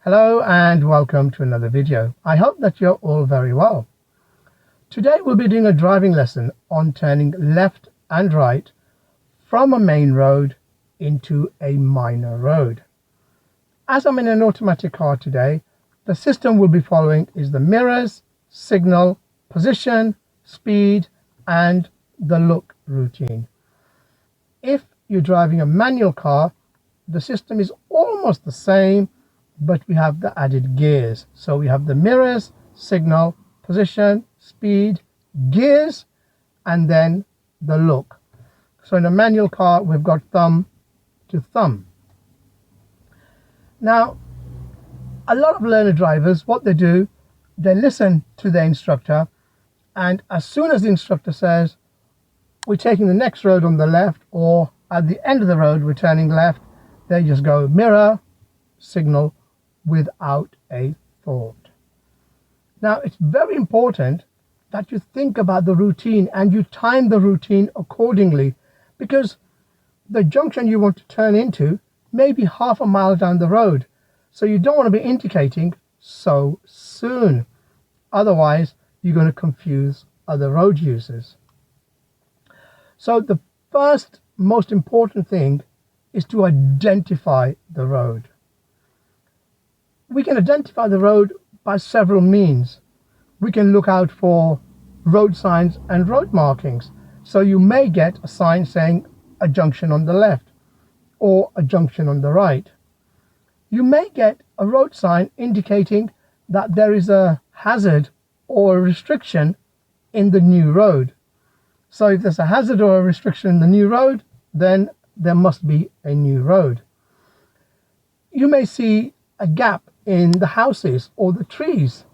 Hello and welcome to another video. I hope that you're all very well. Today we'll be doing a driving lesson on turning left and right from a main road into a minor road. As I'm in an automatic car today, the system we'll be following is the mirrors, signal, position, speed and the look routine. If you're driving a manual car, the system is almost the same, but we have the added gears. So we have the mirrors, signal, position, speed, gears, and then the look. So in a manual car, we've got thumb to thumb. Now, a lot of learner drivers, what they do, they listen to their instructor, and as soon as the instructor says, we're taking the next road on the left, or at the end of the road, we're turning left, they just go mirror, signal, without a thought. Now, it's very important that you think about the routine and you time the routine accordingly, because the junction you want to turn into may be half a mile down the road. So you don't want to be indicating so soon. Otherwise, you're going to confuse other road users. So the first most important thing is to identify the road. We can identify the road by several means. We can look out for road signs and road markings. So you may get a sign saying a junction on the left or a junction on the right. You may get a road sign indicating that there is a hazard or a restriction in the new road. So if there's a hazard or a restriction in the new road, then there must be a new road. You may see a gap in the houses or the trees,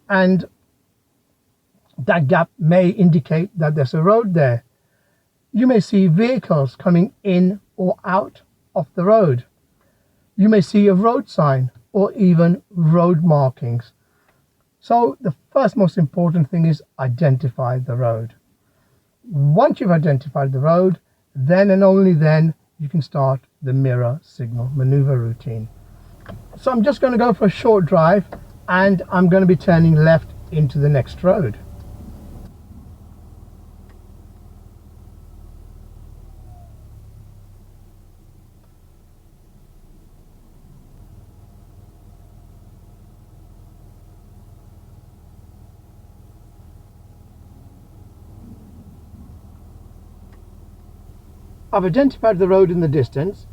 and that gap may indicate that there's a road there. You may see vehicles coming in or out of the road. You may see a road sign or even road markings. So the first most important thing is identify the road. Once you've identified the road, then and only then you can start the mirror signal maneuver routine. So I'm just going to go for a short drive and I'm going to be turning left into the next road. I've identified the road in the distance.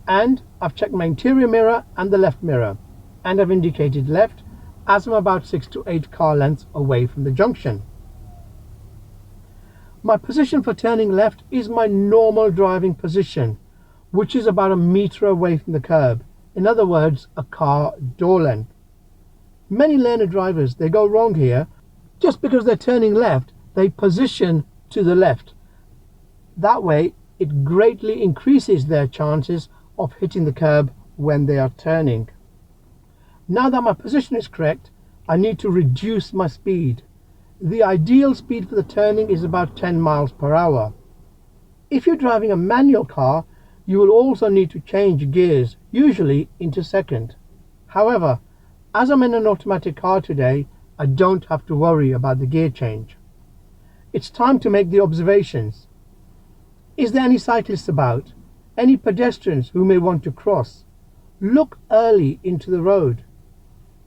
And I've checked my interior mirror and the left mirror, and I've indicated left as I'm about 6 to 8 car lengths away from the junction. My position for turning left is my normal driving position, which is about a meter away from the curb. In other words, a car door length. Many learner drivers, they go wrong here. Just because they're turning left, they position to the left. That way, it greatly increases their chances of hitting the curb when they are turning. Now that my position is correct, I need to reduce my speed. The ideal speed for the turning is about 10 miles per hour. If you're driving a manual car, you will also need to change gears, usually into second. However, as I'm in an automatic car today, I don't have to worry about the gear change. It's time to make the observations. Is there any cyclists about? Any pedestrians who may want to cross? Look early into the road.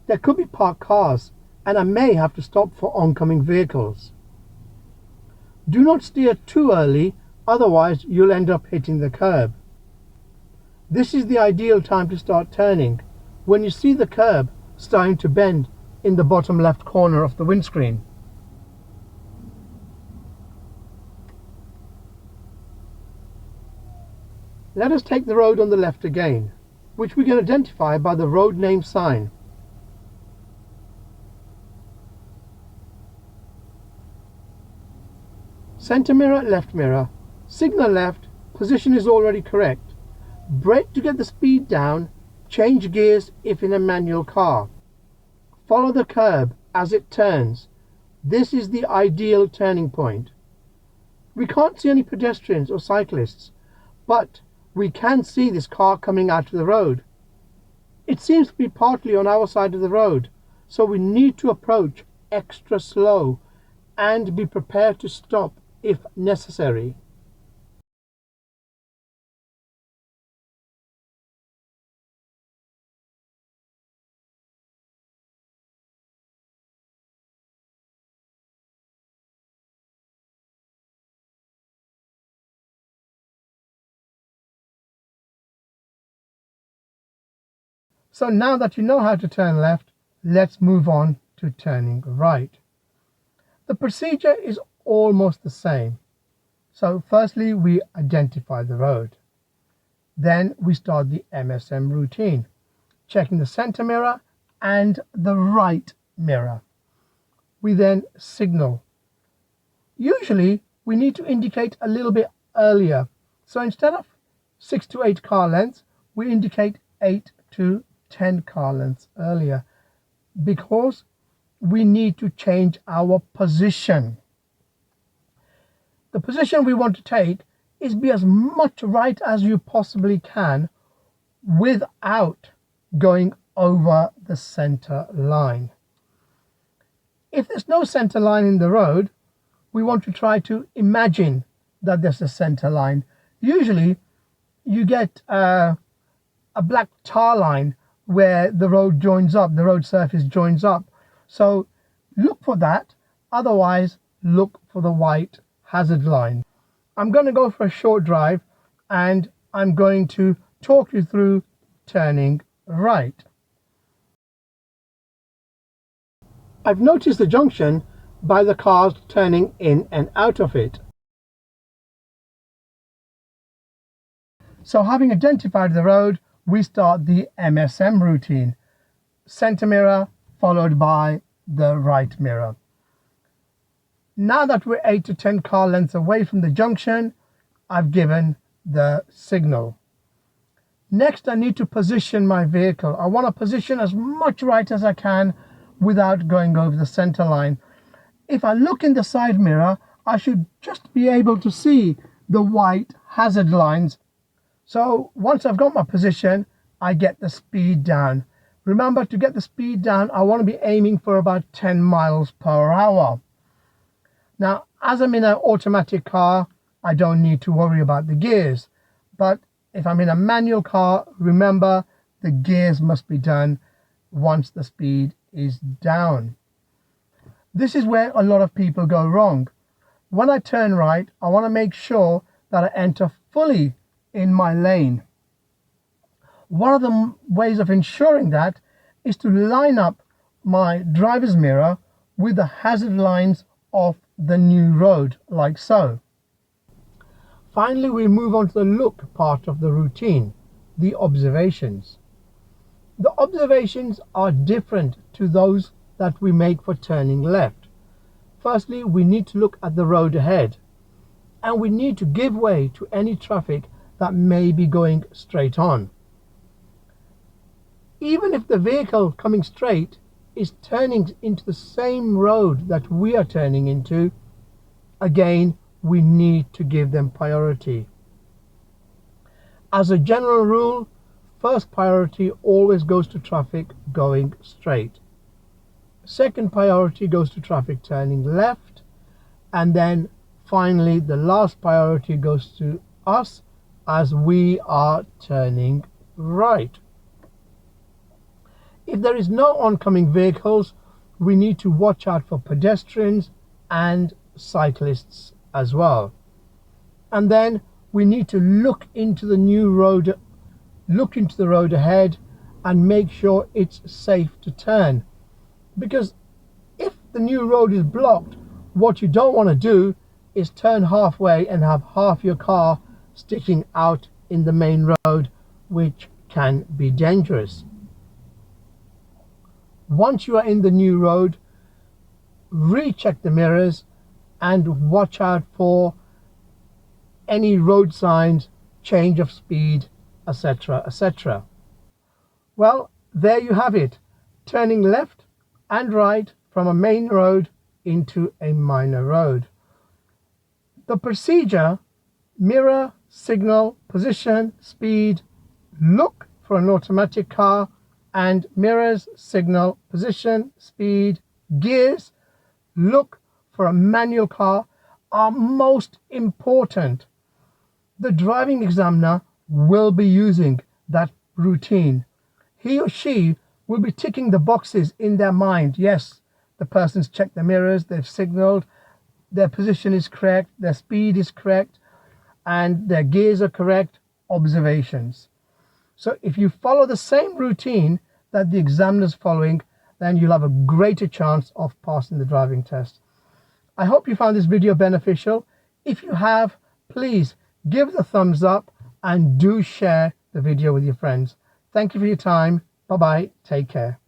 There could be parked cars, and I may have to stop for oncoming vehicles. Do not steer too early, otherwise you'll end up hitting the curb. This is the ideal time to start turning, when you see the curb starting to bend in the bottom left corner of the windscreen. Let us take the road on the left again, which we can identify by the road name sign. Center mirror, left mirror, signal left, position is already correct. Brake to get the speed down, change gears if in a manual car. Follow the curb as it turns. This is the ideal turning point. We can't see any pedestrians or cyclists, but we can see this car coming out of the road. It seems to be partly on our side of the road, so we need to approach extra slow and be prepared to stop if necessary. So now that you know how to turn left, let's move on to turning right. The procedure is almost the same. So firstly, we identify the road. Then we start the MSM routine, checking the center mirror and the right mirror. We then signal. Usually we need to indicate a little bit earlier. So instead of 6 to 8 car lengths, we indicate 8 to 10 car lengths earlier, because we need to change our position. The position we want to take is be as much right as you possibly can without going over the center line. If there's no center line in the road, we want to try to imagine that there's a center line. Usually you get a black tar line where the road joins up, the road surface joins up. So look for that. Otherwise, look for the white hazard line. I'm going to go for a short drive and I'm going to talk you through turning right. I've noticed the junction by the cars turning in and out of it. So having identified the road, we start the MSM routine. Center mirror followed by the right mirror. Now that we're 8 to 10 car lengths away from the junction, I've given the signal. Next, I need to position my vehicle. I want to position as much right as I can without going over the center line. If I look in the side mirror, I should just be able to see the white hazard lines. So once I've got my position, I get the speed down. Remember, to get the speed down, I want to be aiming for about 10 miles per hour. Now, as I'm in an automatic car, I don't need to worry about the gears. But if I'm in a manual car, remember, the gears must be done once the speed is down. This is where a lot of people go wrong. When I turn right, I want to make sure that I enter fully in my lane. One of the ways of ensuring that is to line up my driver's mirror with the hazard lines of the new road, like so. Finally, we move on to the look part of the routine, the observations. The observations are different to those that we make for turning left. Firstly, we need to look at the road ahead, and we need to give way to any traffic that may be going straight on. Even if the vehicle coming straight is turning into the same road that we are turning into, again, we need to give them priority. As a general rule, first priority always goes to traffic going straight. Second priority goes to traffic turning left, and then finally the last priority goes to us as we are turning right. If there is no oncoming vehicles, we need to watch out for pedestrians and cyclists as well. And then we need to look into the new road, look into the road ahead and make sure it's safe to turn. Because if the new road is blocked, what you don't want to do is turn halfway and have half your car sticking out in the main road, which can be dangerous. Once you are in the new road, recheck the mirrors and watch out for any road signs, change of speed, etc., etc. Well, there you have it, turning left and right from a main road into a minor road. The procedure: mirror, signal, position, speed, look for an automatic car, and mirrors, signal, position, speed, gears, look for a manual car are most important. The driving examiner will be using that routine. He or she will be ticking the boxes in their mind. Yes, the person's checked the mirrors, they've signaled, their position is correct, their speed is correct, and their gears are correct. Observations. So if you follow the same routine that the examiner's following, then you'll have a greater chance of passing the driving test. I hope you found this video beneficial. If you have, please give it a thumbs up and do share the video with your friends. Thank you for your time. Bye bye. Take care.